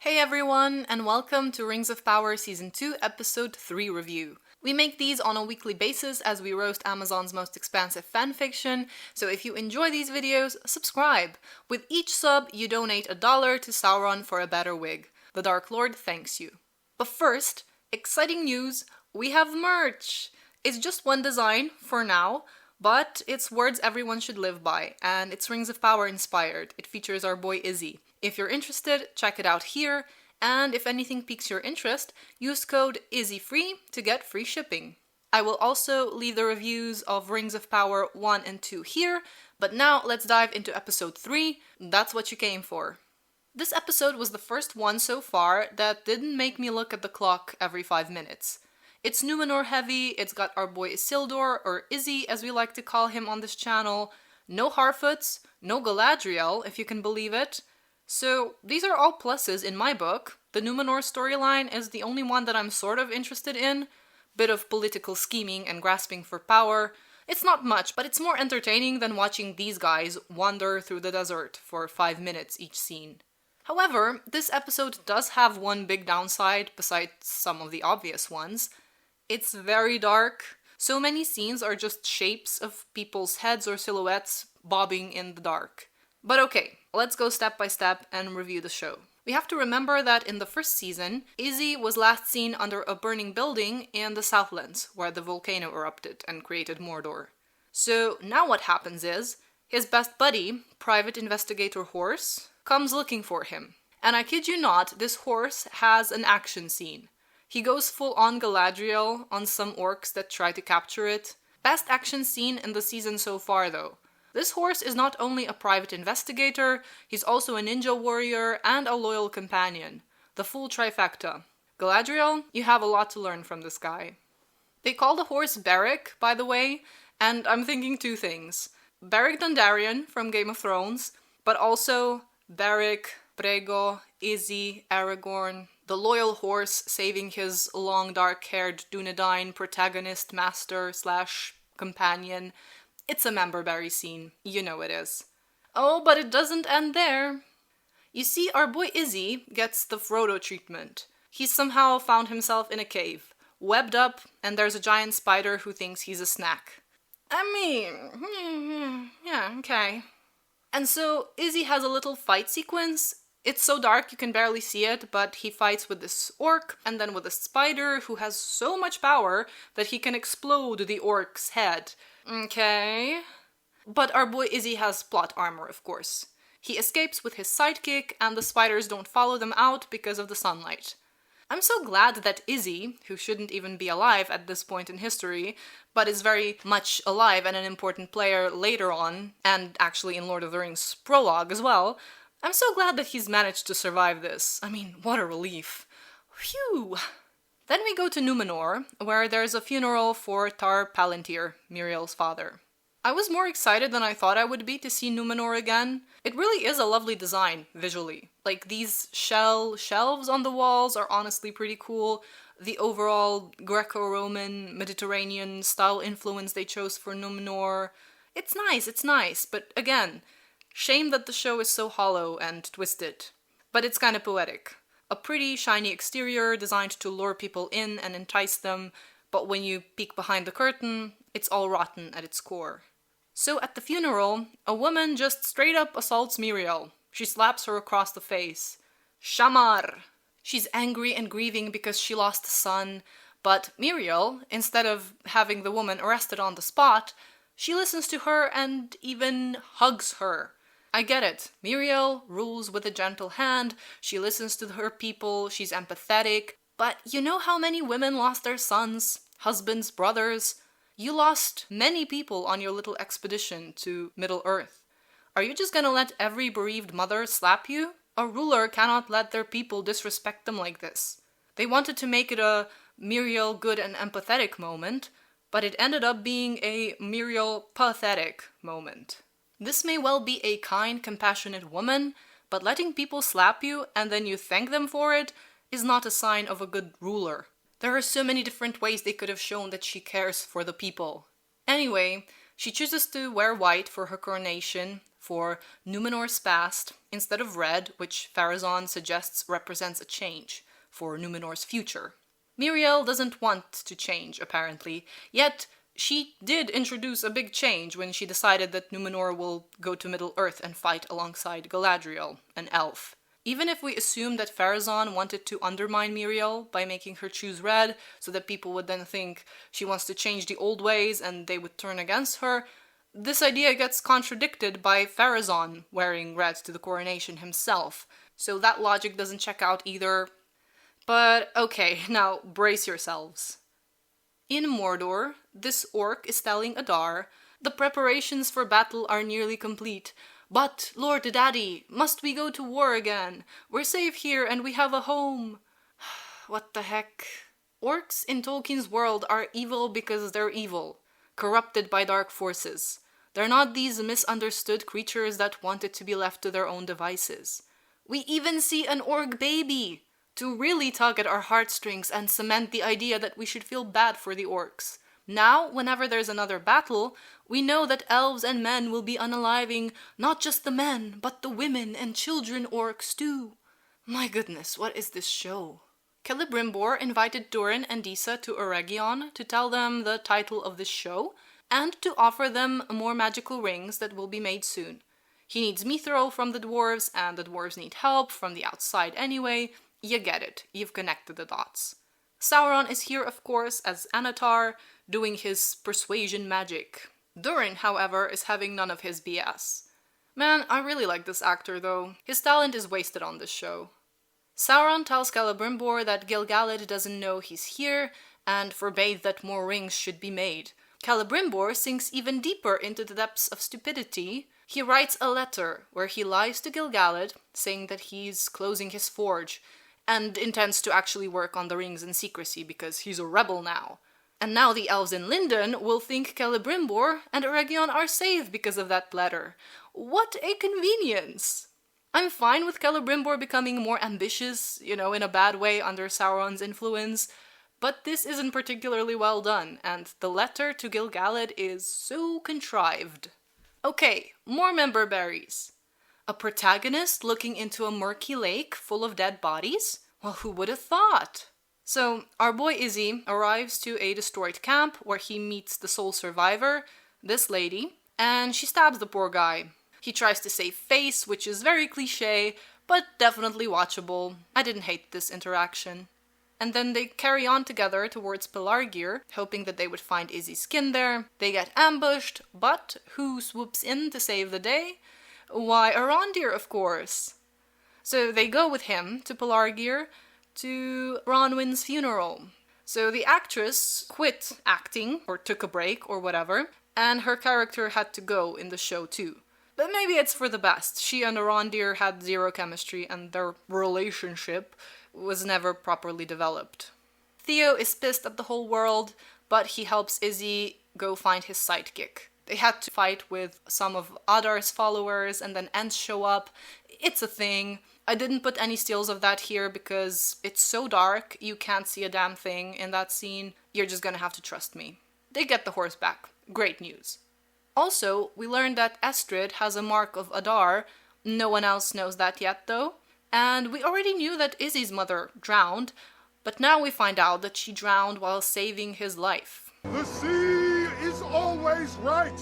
Hey everyone, and welcome to Rings of Power Season 2, Episode 3 review. We make these on a weekly basis as we roast Amazon's most expansive fanfiction, so if you enjoy these videos, subscribe. With each sub, you donate $1 to Sauron for a better wig. The Dark Lord thanks you. But first, exciting news, we have merch! It's just one design, for now, but it's words everyone should live by, and it's Rings of Power inspired. It features our boy Izzy. If you're interested, check it out here, and if anything piques your interest, use code IZZYFREE to get free shipping. I will also leave the reviews of Rings of Power 1 and 2 here, but now let's dive into episode 3, that's what you came for. This episode was the first one so far that didn't make me look at the clock every 5 minutes. It's Numenor heavy, it's got our boy Isildur, or Izzy as we like to call him on this channel, no Harfoots, no Galadriel, if you can believe it. So these are all pluses in my book. The Numenor storyline is the only one that I'm sort of interested in. Bit of political scheming and grasping for power. It's not much, but it's more entertaining than watching these guys wander through the desert for 5 minutes each scene. However, this episode does have one big downside besides some of the obvious ones. It's very dark. So many scenes are just shapes of people's heads or silhouettes bobbing in the dark. But okay, let's go step by step and review the show. We have to remember that in the first season, Izzy was last seen under a burning building in the Southlands, where the volcano erupted and created Mordor. So now what happens is, his best buddy, Private Investigator Horse, comes looking for him. And I kid you not, this horse has an action scene. He goes full on Galadriel on some orcs that try to capture it. Best action scene in the season so far though. This horse is not only a private investigator, he's also a ninja warrior and a loyal companion. The full trifecta. Galadriel, you have a lot to learn from this guy. They call the horse Berek, by the way, and I'm thinking two things. Berek Dondarrion from Game of Thrones, but also Berek, Brego, Izzy, Aragorn, the loyal horse saving his long dark-haired Dunedain protagonist master / companion. It's a memberberry scene, you know it is. Oh, but it doesn't end there. You see, our boy Izzy gets the Frodo treatment. He's somehow found himself in a cave, webbed up, and there's a giant spider who thinks he's a snack. I mean, yeah, okay. And so Izzy has a little fight sequence. It's so dark you can barely see it, but he fights with this orc, and then with a spider who has so much power that he can explode the orc's head. Okay. But our boy Izzy has plot armor, of course. He escapes with his sidekick, and the spiders don't follow them out because of the sunlight. I'm so glad that Izzy, who shouldn't even be alive at this point in history, but is very much alive and an important player later on, and actually in Lord of the Rings prologue as well, I'm so glad that he's managed to survive this. I mean, what a relief. Phew! Then we go to Numenor, where there's a funeral for Tar Palantir, Miriel's father. I was more excited than I thought I would be to see Numenor again. It really is a lovely design, visually. Like, these shelves on the walls are honestly pretty cool. The overall Greco-Roman, Mediterranean style influence they chose for Numenor. It's nice, but again, shame that the show is so hollow and twisted. But it's kinda poetic. A pretty, shiny exterior designed to lure people in and entice them, but when you peek behind the curtain, it's all rotten at its core. So at the funeral, a woman just straight up assaults Miriel. She slaps her across the face. Shamar! She's angry and grieving because she lost a son, but Miriel, instead of having the woman arrested on the spot, she listens to her and even hugs her. I get it. Miriel rules with a gentle hand, she listens to her people, she's empathetic, but you know how many women lost their sons, husbands, brothers? You lost many people on your little expedition to Middle-earth. Are you just gonna let every bereaved mother slap you? A ruler cannot let their people disrespect them like this. They wanted to make it a Miriel good and empathetic moment, but it ended up being a Miriel pathetic moment. This may well be a kind, compassionate woman, but letting people slap you and then you thank them for it is not a sign of a good ruler. There are so many different ways they could have shown that she cares for the people. Anyway, she chooses to wear white for her coronation, for Numenor's past instead of red, which Pharazôn suggests represents a change for Numenor's future. Miriel doesn't want to change, apparently, yet she did introduce a big change when she decided that Numenor will go to Middle-earth and fight alongside Galadriel, an elf. Even if we assume that Pharazôn wanted to undermine Miriel by making her choose red, so that people would then think she wants to change the old ways and they would turn against her, this idea gets contradicted by Pharazôn wearing red to the coronation himself, so that logic doesn't check out either. But okay, now brace yourselves. In Mordor, this orc is telling Adar, "The preparations for battle are nearly complete. But, Lord Daddy, must we go to war again? We're safe here and we have a home." What the heck? Orcs in Tolkien's world are evil because they're evil, corrupted by dark forces. They're not these misunderstood creatures that wanted to be left to their own devices. We even see an orc baby to really tug at our heartstrings and cement the idea that we should feel bad for the orcs. Now, whenever there's another battle, we know that elves and men will be unaliving not just the men, but the women and children orcs too. My goodness, what is this show? Celebrimbor invited Durin and Disa to Eregion to tell them the title of this show, and to offer them more magical rings that will be made soon. He needs mithril from the dwarves, and the dwarves need help from the outside anyway. You get it, you've connected the dots. Sauron is here, of course, as Annatar, doing his persuasion magic. Durin, however, is having none of his BS. Man, I really like this actor though. His talent is wasted on this show. Sauron tells Celebrimbor that Gil-galad doesn't know he's here, and forbade that more rings should be made. Celebrimbor sinks even deeper into the depths of stupidity. He writes a letter where he lies to Gil-galad, saying that he's closing his forge, and intends to actually work on the rings in secrecy because he's a rebel now. And now the elves in Lindon will think Celebrimbor and Eregion are safe because of that letter. What a convenience! I'm fine with Celebrimbor becoming more ambitious, in a bad way under Sauron's influence, but this isn't particularly well done, and the letter to Gil-galad is so contrived. Okay, more member berries. A protagonist looking into a murky lake full of dead bodies? Well, who would have thought? So, our boy Izzy arrives to a destroyed camp where he meets the sole survivor, this lady, and she stabs the poor guy. He tries to save face, which is very cliché, but definitely watchable. I didn't hate this interaction. And then they carry on together towards Pelargir, hoping that they would find Izzy's skin there. They get ambushed, but who swoops in to save the day? Why, Arondir, of course. So they go with him to Pelargir to Bronwyn's funeral. So the actress quit acting, or took a break, or whatever, and her character had to go in the show too. But maybe it's for the best. She and Arondir had zero chemistry, and their relationship was never properly developed. Theo is pissed at the whole world, but he helps Izzy go find his sidekick. They had to fight with some of Adar's followers, and then Ents show up. It's a thing. I didn't put any stills of that here because it's so dark, you can't see a damn thing in that scene. You're just gonna have to trust me. They get the horse back. Great news. Also, we learned that Estrid has a mark of Adar. No one else knows that yet, though. And we already knew that Izzy's mother drowned, but now we find out that she drowned while saving his life. The sea is always right!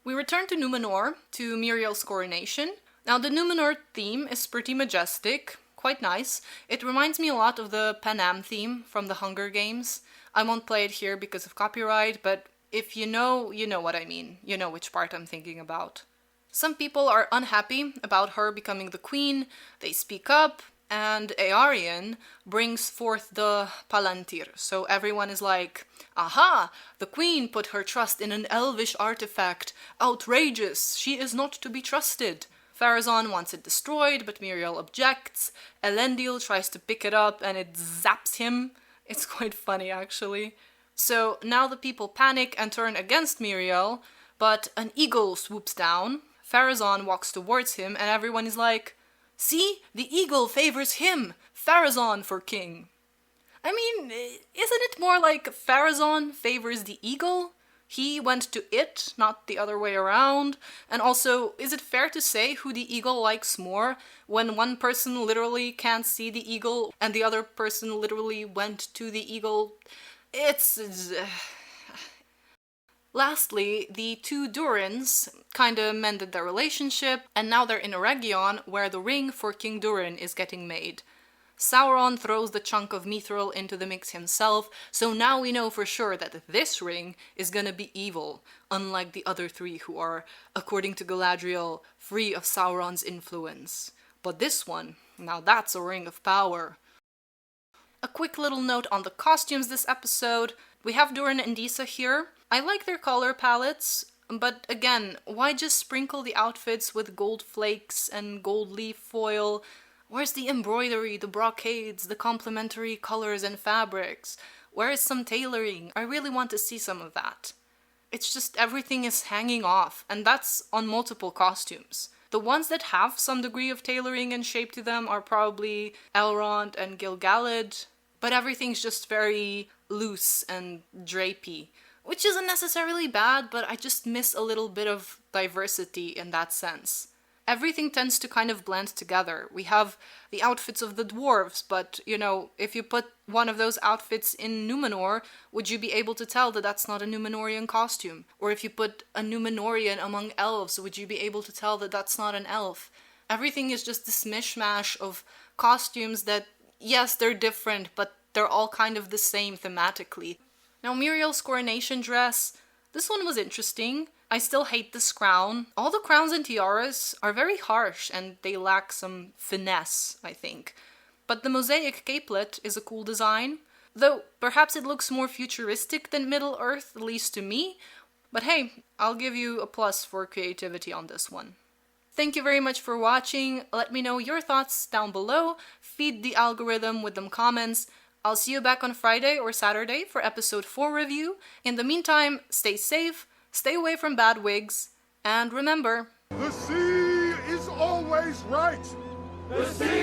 We return to Numenor, to Miriel's coronation. Now, the Numenor theme is pretty majestic, quite nice. It reminds me a lot of the Pan-Am theme from the Hunger Games. I won't play it here because of copyright, but if you know what I mean. You know which part I'm thinking about. Some people are unhappy about her becoming the queen. They speak up, and Eärien brings forth the Palantir. So everyone is like, aha, the queen put her trust in an elvish artifact. Outrageous, she is not to be trusted. Pharazôn wants it destroyed, but Miriel objects. Elendil tries to pick it up, and it zaps him. It's quite funny, actually. So now the people panic and turn against Miriel, but an eagle swoops down. Pharazôn walks towards him, and everyone is like, see, the eagle favors him! Pharazôn for king! I mean, isn't it more like Pharazôn favors the eagle? He went to it, not the other way around. And also, is it fair to say who the eagle likes more when one person literally can't see the eagle and the other person literally went to the eagle? It's... Lastly, the two Durins kinda mended their relationship, and now they're in a region where the ring for King Durin is getting made. Sauron throws the chunk of mithril into the mix himself, so now we know for sure that this ring is gonna be evil, unlike the other three who are, according to Galadriel, free of Sauron's influence. But this one, now that's a ring of power. A quick little note on the costumes this episode. We have Durin and Disa here. I like their color palettes, but again, why just sprinkle the outfits with gold flakes and gold leaf foil? Where's the embroidery, the brocades, the complementary colors and fabrics? Where is some tailoring? I really want to see some of that. It's just everything is hanging off, and that's on multiple costumes. The ones that have some degree of tailoring and shape to them are probably Elrond and Gil-galad, but everything's just very loose and drapey, which isn't necessarily bad, but I just miss a little bit of diversity in that sense. Everything tends to kind of blend together. We have the outfits of the dwarves, but, you know, if you put one of those outfits in Numenor, would you be able to tell that that's not a Numenorean costume? Or if you put a Numenorean among elves, would you be able to tell that that's not an elf? Everything is just this mishmash of costumes that, yes, they're different, but they're all kind of the same thematically. Now, Miriel's coronation dress, this one was interesting. I still hate this crown. All the crowns and tiaras are very harsh and they lack some finesse, I think. But the mosaic capelet is a cool design, though perhaps it looks more futuristic than Middle-earth, at least to me. But hey, I'll give you a plus for creativity on this one. Thank you very much for watching. Let me know your thoughts down below. Feed the algorithm with them comments. I'll see you back on Friday or Saturday for episode 4 review. In the meantime, stay safe, stay away from bad wigs, and remember... The sea is always right! The sea